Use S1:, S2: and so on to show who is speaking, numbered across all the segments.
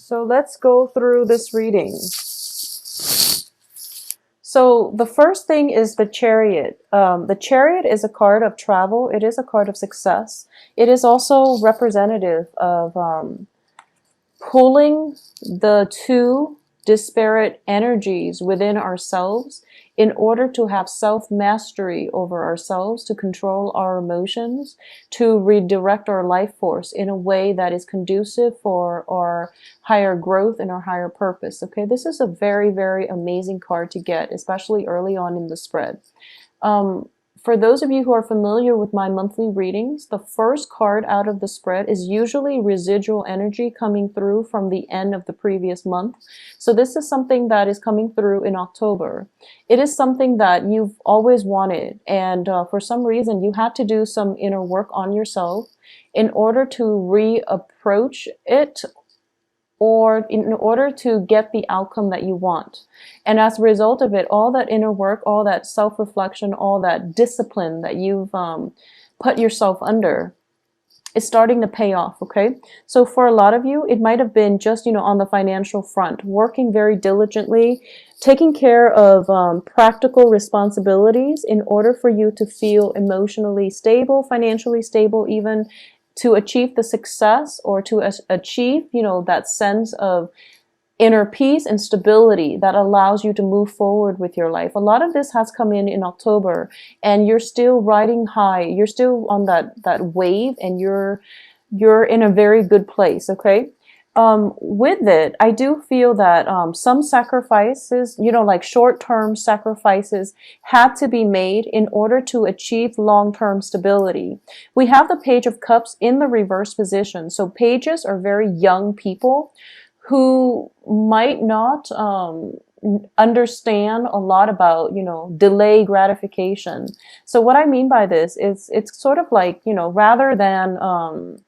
S1: So let's go through this reading. So the first thing is the Chariot. The Chariot is a card of travel. It is a card of success. It is also representative of pulling the two disparate energies within ourselves in order to have self-mastery over ourselves, to control our emotions, to redirect our life force in a way that is conducive for our higher growth and our higher purpose. Okay, this is a very, very amazing card to get, especially early on in the spread. For those of you who are familiar with my monthly readings, the first card out of the spread is usually residual energy coming through from the end of the previous month. So this is something that is coming through in October. It is something that you've always wanted, and for some reason you had to do some inner work on yourself in order to reapproach it, or in order to get the outcome that you want. And as a result of it, all that inner work, all that self-reflection, all that discipline that you've put yourself under is starting to pay off, okay? So for a lot of you, it might have been just, on the financial front, working very diligently, taking care of practical responsibilities in order for you to feel emotionally stable, financially stable, even to achieve the success, or to achieve, that sense of inner peace and stability that allows you to move forward with your life. A lot of this has come in October, and you're still riding high. You're still on that wave, and you're in a very good place, okay? With it, I do feel that some sacrifices, like short-term sacrifices, had to be made in order to achieve long-term stability. We have the Page of Cups in the reverse position. So pages are very young people who might not understand a lot about, delay gratification. So what I mean by this is it's sort of like, rather than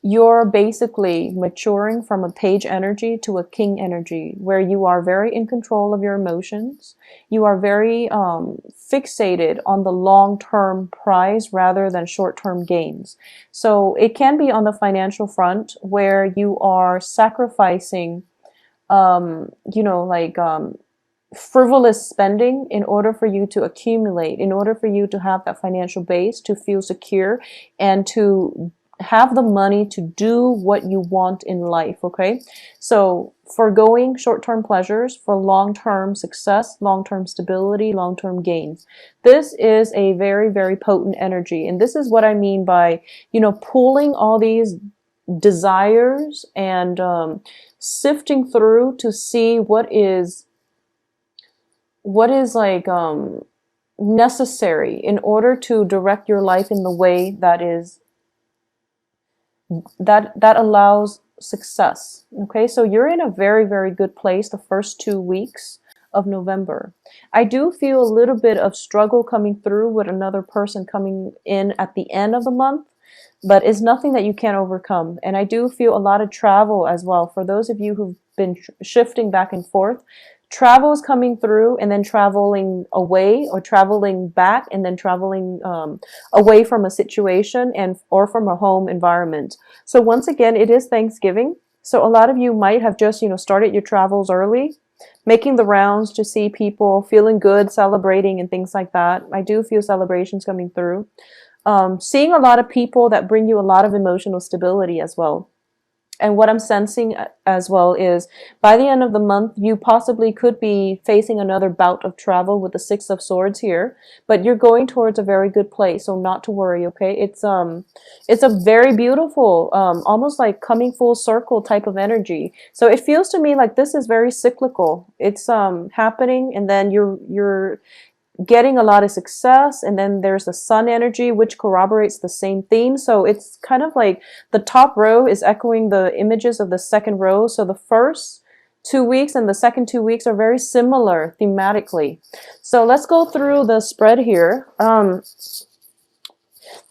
S1: you're basically maturing from a page energy to a king energy, where you are very in control of your emotions. You are very fixated on the long-term prize rather than short-term gains. So it can be on the financial front, where you are sacrificing, frivolous spending in order for you to accumulate, in order for you to have that financial base, to feel secure, and to have the money to do what you want in life, okay? So forgoing short-term pleasures for long-term success, long-term stability, long-term gains. This is a very, very potent energy. And this is what I mean by, pulling all these desires and sifting through to see what is like necessary in order to direct your life in the way that is that allows success. Okay, so you're in a very, very good place the first 2 weeks of November. I do feel a little bit of struggle coming through with another person coming in at the end of the month, but it's nothing that you can't overcome. And I do feel a lot of travel as well. For those of you who've been shifting back and forth, travel is coming through, and then traveling away, or traveling back, and then traveling away from a situation or from a home environment. So once again, it is Thanksgiving. So a lot of you might have just, started your travels early, making the rounds to see people, feeling good, celebrating, and things like that. I do feel celebrations coming through. Seeing a lot of people that bring you a lot of emotional stability as well. And what I'm sensing as well is, by the end of the month, you possibly could be facing another bout of travel with the Six of Swords here, but you're going towards a very good place, so not to worry, okay? It's a very beautiful, almost like coming full circle type of energy. So it feels to me like this is very cyclical. It's happening, and then you're getting a lot of success, and then there's the sun energy, which corroborates the same theme. So it's kind of like the top row is echoing the images of the second row. So the first 2 weeks and the second 2 weeks are very similar thematically. So let's go through the spread here.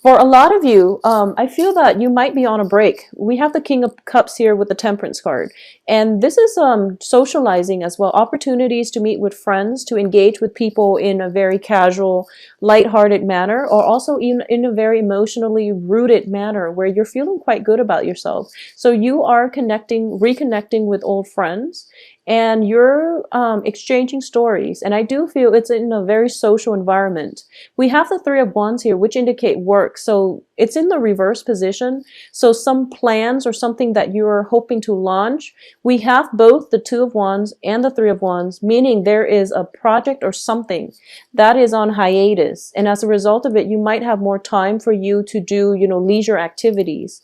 S1: For a lot of you, I feel that you might be on a break. We have the King of Cups here with the Temperance card. And this is socializing as well. Opportunities to meet with friends, to engage with people in a very casual, lighthearted manner, or also in a very emotionally rooted manner where you're feeling quite good about yourself. So you are reconnecting with old friends, and you're exchanging stories. And I do feel it's in a very social environment. We have the Three of Wands here, which indicate work. So it's in the reverse position. So some plans or something that you're hoping to launch, we have both the Two of Wands and the Three of Wands, meaning there is a project or something that is on hiatus. And as a result of it, you might have more time for you to do, leisure activities.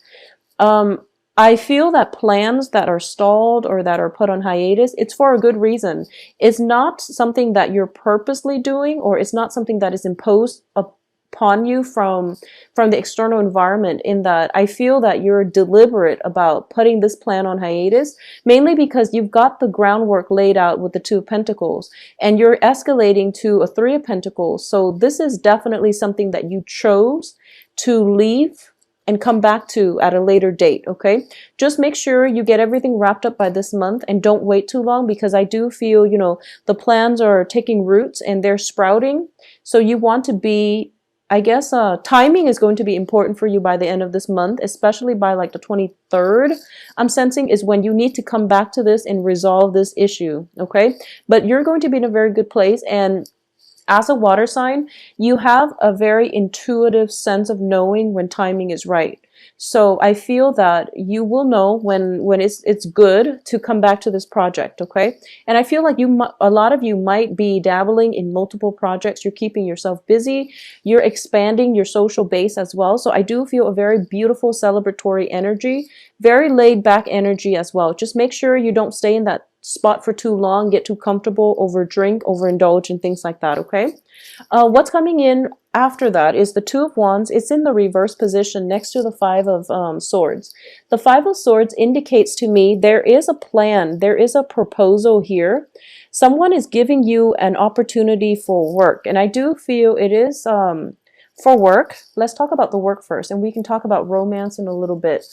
S1: I feel that plans that are stalled or that are put on hiatus, it's for a good reason. It's not something that you're purposely doing, or it's not something that is imposed upon you from the external environment. In that, I feel that you're deliberate about putting this plan on hiatus, mainly because you've got the groundwork laid out with the Two of Pentacles, and you're escalating to a Three of Pentacles. So this is definitely something that you chose to leave and come back to at a later date, okay? Just make sure you get everything wrapped up by this month and don't wait too long, because I do feel, the plans are taking roots and they're sprouting. So you want to be, I guess, timing is going to be important for you by the end of this month, especially by like the 23rd. I'm sensing is when you need to come back to this and resolve this issue, okay? But you're going to be in a very good place. And as a water sign, you have a very intuitive sense of knowing when timing is right. So I feel that you will know when it's good to come back to this project, okay? And I feel like a lot of you might be dabbling in multiple projects. You're keeping yourself busy. You're expanding your social base as well. So I do feel a very beautiful celebratory energy, very laid back energy as well. Just make sure you don't stay in that spot for too long, get too comfortable, overdrink, overindulge, and things like that, okay? What's coming in after that is the Two of Wands. It's in the reverse position next to the Five of Swords. The Five of Swords indicates to me there is a plan, there is a proposal here. Someone is giving you an opportunity for work, and I do feel it is for work. Let's talk about the work first, and we can talk about romance in a little bit.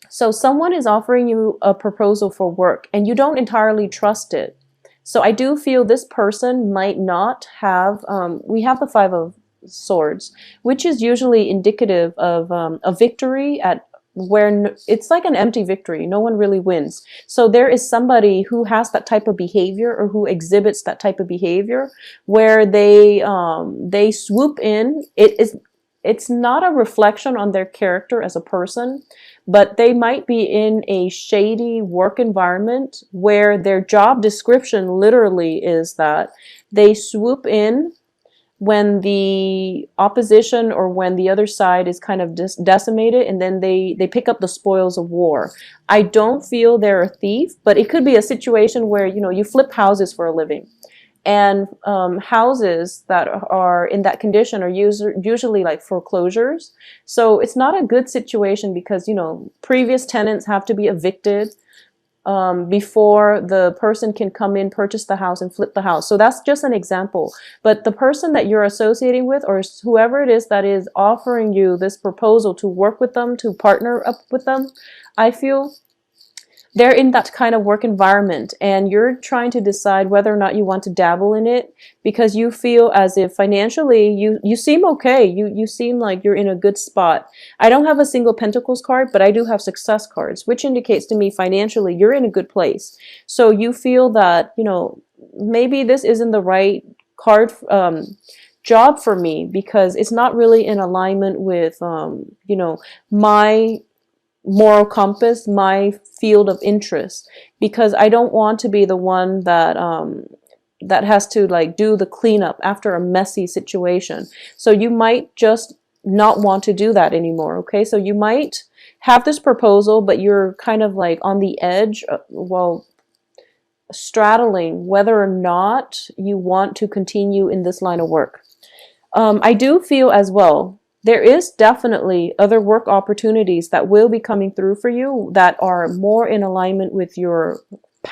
S1: So someone is offering you a proposal for work and you don't entirely trust it. So I do feel this person might not have, we have the Five of Swords, which is usually indicative of a victory at where it's like an empty victory. No one really wins. So there is somebody who has that type of behavior, or who exhibits that type of behavior, where they swoop in. It's not a reflection on their character as a person, but they might be in a shady work environment where their job description literally is that they swoop in when the opposition or when the other side is kind of decimated, and then they pick up the spoils of war. I don't feel they're a thief, but it could be a situation where, you flip houses for a living. And houses that are in that condition are usually like foreclosures. So it's not a good situation because, previous tenants have to be evicted before the person can come in, purchase the house, and flip the house. So that's just an example. But the person that you're associating with, or whoever it is that is offering you this proposal to work with them, to partner up with them, I feel they're in that kind of work environment, and you're trying to decide whether or not you want to dabble in it, because you feel as if financially you seem okay. You seem like you're in a good spot. I don't have a single Pentacles card, but I do have success cards, which indicates to me financially you're in a good place. So you feel that, maybe this isn't the right card job for me, because it's not really in alignment with my moral compass, my field of interest, because I don't want to be the one that that has to like do the cleanup after a messy situation. So you might just not want to do that anymore, okay? So you might have this proposal, but you're kind of like on the edge, straddling whether or not you want to continue in this line of work. I do feel as well there is definitely other work opportunities that will be coming through for you that are more in alignment with your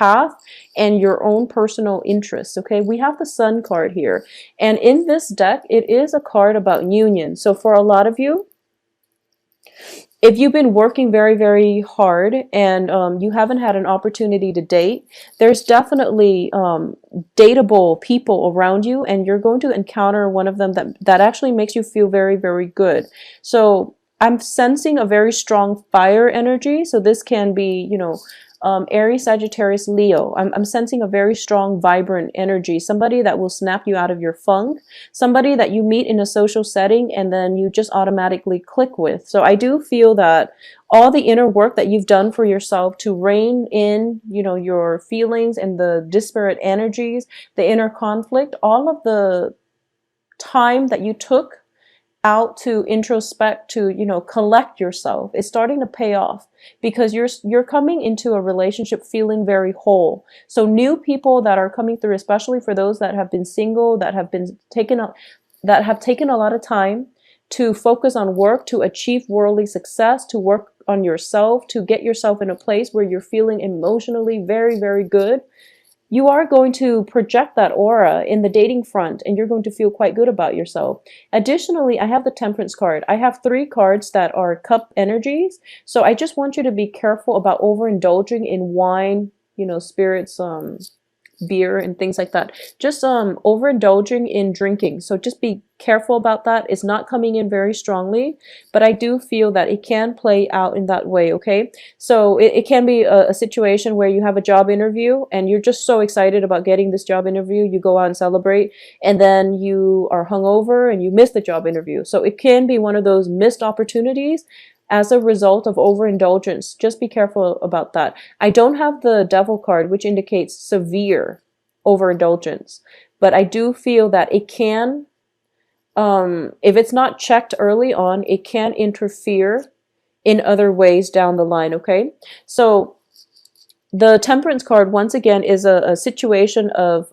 S1: path and your own personal interests. Okay, we have the Sun card here, and in this deck it is a card about union. So for a lot of you, if you've been working very, very hard and you haven't had an opportunity to date, there's definitely dateable people around you, and you're going to encounter one of them that actually makes you feel very, very good. So I'm sensing a very strong fire energy. So this can be, you know, Aries, Sagittarius, Leo. I'm sensing a very strong, vibrant energy, somebody that will snap you out of your funk, somebody that you meet in a social setting and then you just automatically click with. So I do feel that all the inner work that you've done for yourself to rein in, you know, your feelings and the disparate energies, the inner conflict, all of the time that you took out to introspect, to, you know, collect yourself, is starting to pay off, because you're coming into a relationship feeling very whole. So new people that are coming through, especially for those that have been single, that have taken a lot of time to focus on work, to achieve worldly success, to work on yourself, to get yourself in a place where you're feeling emotionally very, very good. You are going to project that aura in the dating front, and you're going to feel quite good about yourself. Additionally, I have the Temperance card. I have 3 cards that are cup energies. So I just want you to be careful about overindulging in wine, you know, spirits, beer and things like that. Just overindulging in drinking. So just be careful about that. It's not coming in very strongly, but I do feel that it can play out in that way. Okay, so it can be a situation where you have a job interview and you're just so excited about getting this job interview, you go out and celebrate, and then you are hungover and you miss the job interview. So it can be one of those missed opportunities as a result of overindulgence. Just be careful about that. I don't have the Devil card, which indicates severe overindulgence, but I do feel that it can, if it's not checked early on, it can interfere in other ways down the line. Okay, so the Temperance card, once again, is a situation of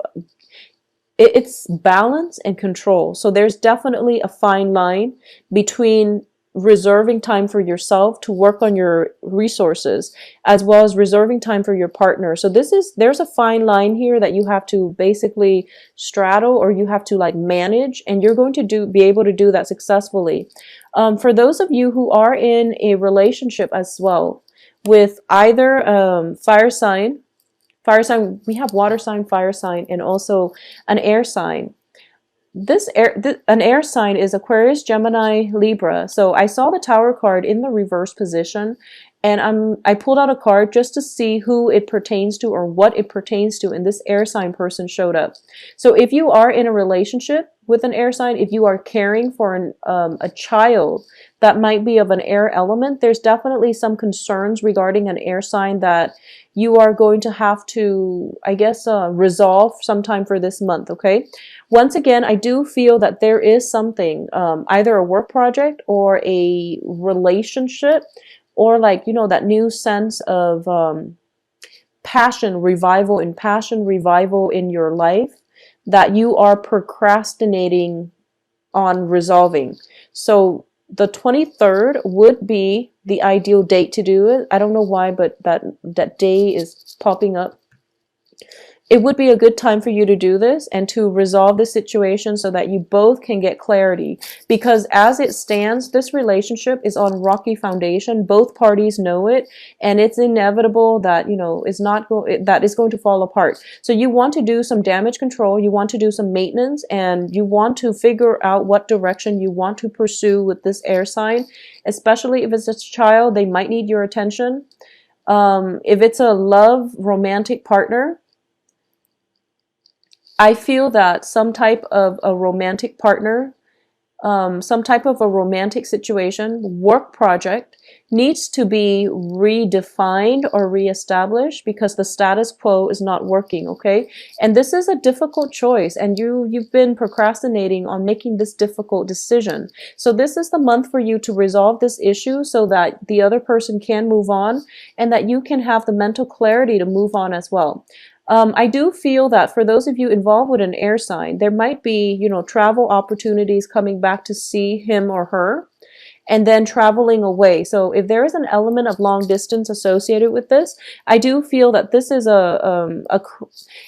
S1: it's balance and control. So there's definitely a fine line between reserving time for yourself to work on your resources, as well as reserving time for your partner. So there's a fine line here that you have to basically straddle, or you have to like manage, and you're going to be able to do that successfully. For those of you who are in a relationship as well with either fire sign, we have water sign, fire sign, and also an air sign. An air sign is Aquarius, Gemini, Libra. So I saw the Tower card in the reverse position, and I pulled out a card just to see who it pertains to or what it pertains to, and this air sign person showed up. So if you are in a relationship with an air sign, if you are caring for a child that might be of an air element, there's definitely some concerns regarding an air sign that you are going to have to, I guess, resolve sometime for this month. Okay, once again, I do feel that there is something, either a work project or a relationship, or like, you know, that new sense of passion revival in your life that you are procrastinating on resolving. So the 23rd would be the ideal date to do it. I don't know why, but that day is popping up. It would be a good time for you to do this and to resolve the situation so that you both can get clarity. Because as it stands, this relationship is on rocky foundation. Both parties know it, and it's inevitable that, you know, that is going to fall apart. So you want to do some damage control, you want to do some maintenance, and you want to figure out what direction you want to pursue with this air sign. Especially if it's a child, they might need your attention. If it's a love romantic partner, I feel that some type of a romantic partner, some type of a romantic situation, work project needs to be redefined or reestablished because the status quo is not working. Okay, and this is a difficult choice, and you've been procrastinating on making this difficult decision. So this is the month for you to resolve this issue so that the other person can move on, and that you can have the mental clarity to move on as well. I do feel that for those of you involved with an air sign, there might be, you know, travel opportunities coming back to see him or her. and then traveling away. So if there is an element of long distance associated with this, I do feel that this is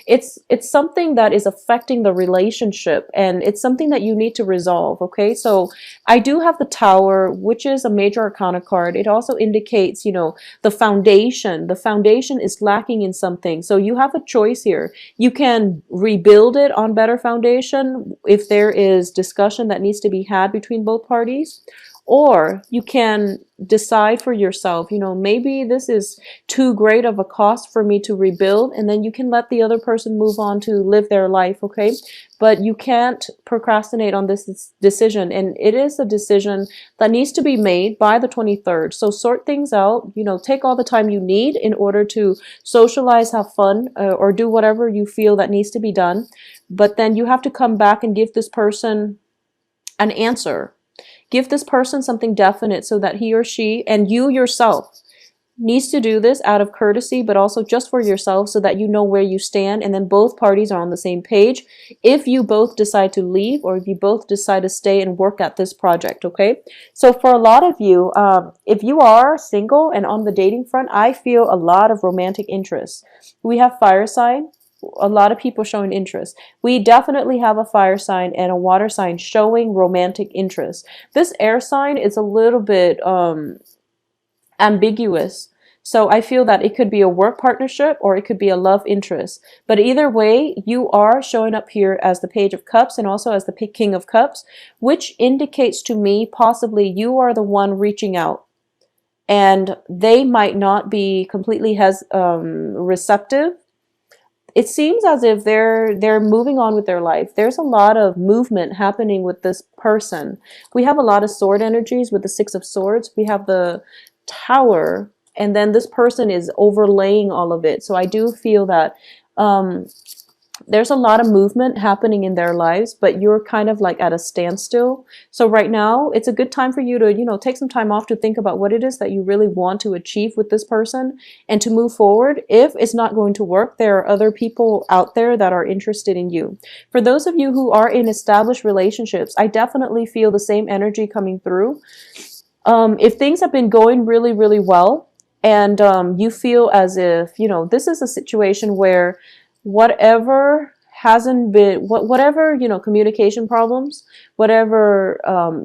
S1: it's something that is affecting the relationship, and it's something that you need to resolve. Okay, so I do have the Tower, which is a major arcana card. It also indicates, the foundation. The foundation is lacking in something. So you have a choice here. You can rebuild it on better foundation if there is discussion that needs to be had between both parties. Or you can decide for yourself, maybe this is too great of a cost for me to rebuild, and then you can let the other person move on to live their life, okay? But you can't procrastinate on this decision, and it is a decision that needs to be made by the 23rd. So sort things out, take all the time you need in order to socialize, have fun, or do whatever you feel that needs to be done. But then you have to come back and give this person an answer. Give this person something definite so that he or she, and you yourself, needs to do this out of courtesy, but also just for yourself so that you know where you stand, and then both parties are on the same page if you both decide to leave or if you both decide to stay and work at this project, okay? So for a lot of you, if you are single and on the dating front, I feel a lot of romantic interest. We have fire sign. A lot of people showing interest. We definitely have a fire sign and a water sign showing romantic interest. This air sign is a little bit ambiguous. So I feel that it could be a work partnership or it could be a love interest. But either way, you are showing up here as the Page of Cups and also as the King of Cups, which indicates to me possibly you are the one reaching out. And they might not be completely receptive. It seems as if they're moving on with their life. There's a lot of movement happening with this person. We have a lot of sword energies with the Six of Swords. We have the Tower, and then this person is overlaying all of it. So I do feel that there's a lot of movement happening in their lives, but you're kind of like at a standstill. So right now, it's a good time for you to, take some time off to think about what it is that you really want to achieve with this person and to move forward. If it's not going to work, there are other people out there that are interested in you. For those of you who are in established relationships, I definitely feel the same energy coming through. If things have been going really, really well, and you feel as if, this is a situation where whatever hasn't been, whatever, communication problems, whatever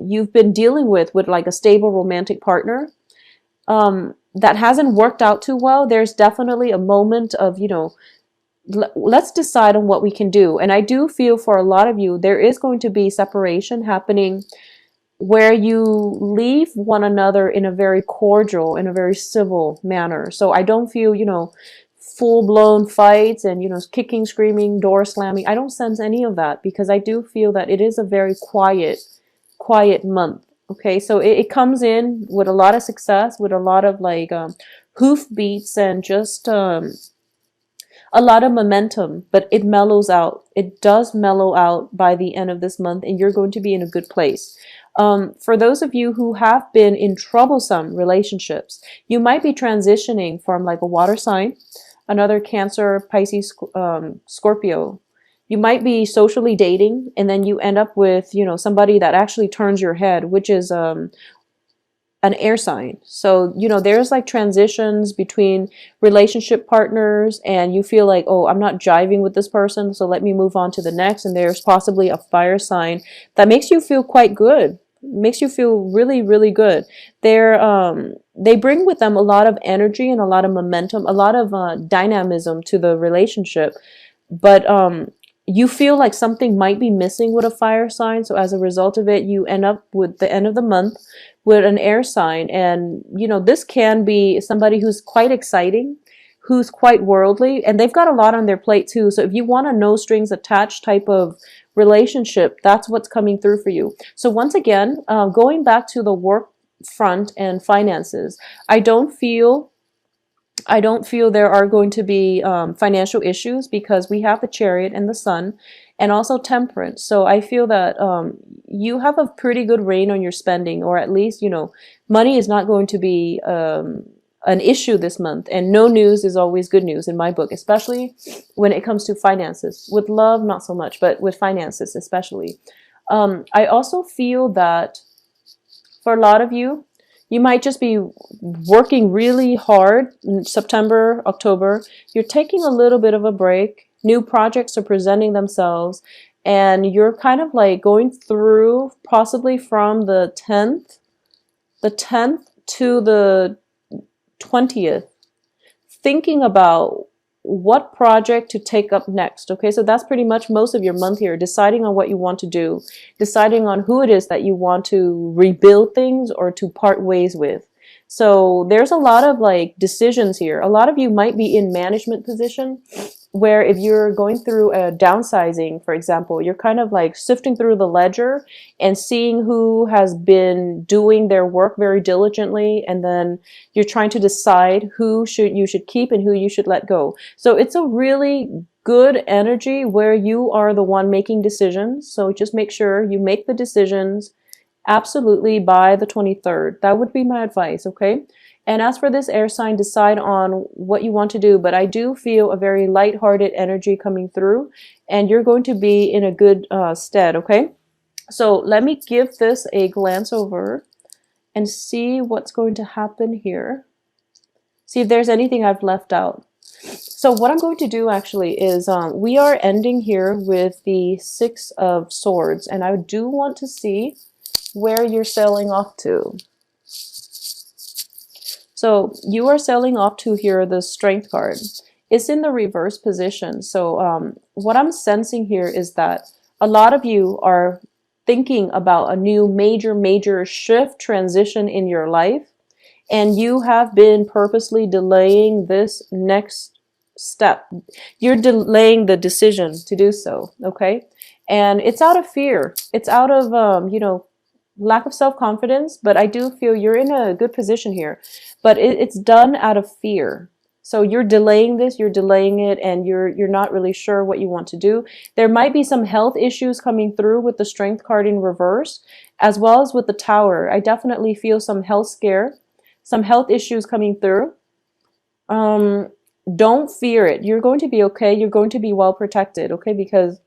S1: you've been dealing with like a stable romantic partner, that hasn't worked out too well, there's definitely a moment of, let's decide on what we can do. And I do feel for a lot of you, there is going to be separation happening where you leave one another in a very cordial, in a very civil manner. So I don't feel, full-blown fights and, kicking, screaming, door slamming. I don't sense any of that because I do feel that it is a very quiet month. Okay, so it comes in with a lot of success, with a lot of like hoof beats and just a lot of momentum, but it mellows out. It does mellow out by the end of this month, and you're going to be in a good place. For those of you who have been in troublesome relationships, you might be transitioning from like a water sign, another Cancer, Pisces, Scorpio. You might be socially dating, and then you end up with, somebody that actually turns your head, which is an air sign. So, there's like transitions between relationship partners, and you feel like, oh, I'm not jiving with this person, so let me move on to the next. And there's possibly a fire sign that makes you feel quite good. Makes you feel really, really good. They bring with them a lot of energy and a lot of momentum, a lot of dynamism to the relationship. But you feel like something might be missing with a fire sign. So as a result of it, you end up with the end of the month with an air sign. And, this can be somebody who's quite exciting, who's quite worldly, and they've got a lot on their plate too. So if you want a no strings attached type of relationship, that's what's coming through for you. So once again, going back to the work front and finances, I don't feel there are going to be financial issues because we have the Chariot and the Sun and also Temperance. So I feel that you have a pretty good reign on your spending, or at least, money is not going to be an issue this month. And no news is always good news in my book, especially when it comes to finances. With love, not so much, but with finances especially. I also feel that For a lot of you, you might just be working really hard in September, October. You're taking a little bit of a break. New projects are presenting themselves, and you're kind of like going through possibly from the 10th to the 20th, thinking about what project to take up next. Okay, so that's pretty much most of your month here, deciding on what you want to do, deciding on who it is that you want to rebuild things or to part ways with. So there's a lot of like decisions here. A lot of you might be in management position where if you're going through a downsizing, for example, you're kind of like sifting through the ledger and seeing who has been doing their work very diligently, and then you're trying to decide who you should keep and who you should let go. So it's a really good energy where you are the one making decisions. So just make sure you make the decisions absolutely by the 23rd. That would be my advice, okay? And as for this air sign, decide on what you want to do. But I do feel a very lighthearted energy coming through, and you're going to be in a good stead, okay? So let me give this a glance over and see what's going to happen here. See if there's anything I've left out. So what I'm going to do actually is we are ending here with the Six of Swords, and I do want to see where you're sailing off to. So you are sailing off to here, the Strength card. It's in the reverse position. So what I'm sensing here is that a lot of you are thinking about a new major shift, transition in your life, and you have been purposely delaying this next step. You're delaying the decision to do so, okay? And it's out of fear. It's out of, lack of self-confidence, but I do feel you're in a good position here. But it's done out of fear. So you're delaying this, you're delaying it, and you're not really sure what you want to do. There might be some health issues coming through with the Strength card in reverse, as well as with the Tower. I definitely feel some health scare, some health issues coming through. Don't fear it. You're going to be okay. You're going to be well protected, okay? Because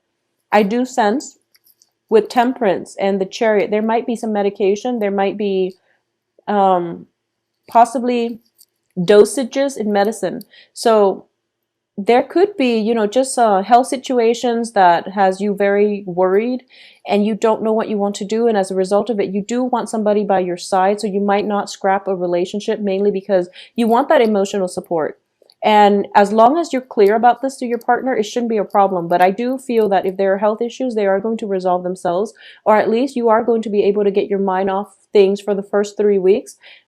S1: I do sense with Temperance and the Chariot, there might be some medication. There might be possibly dosages in medicine. So there could be, just health situations that has you very worried and you don't know what you want to do. And as a result of it, you do want somebody by your side. So you might not scrap a relationship, mainly because you want that emotional support. And as long as you're clear about this to your partner, it shouldn't be a problem. But I do feel that if there are health issues, they are going to resolve themselves, or at least you are going to be able to get your mind off things for the first 3 weeks.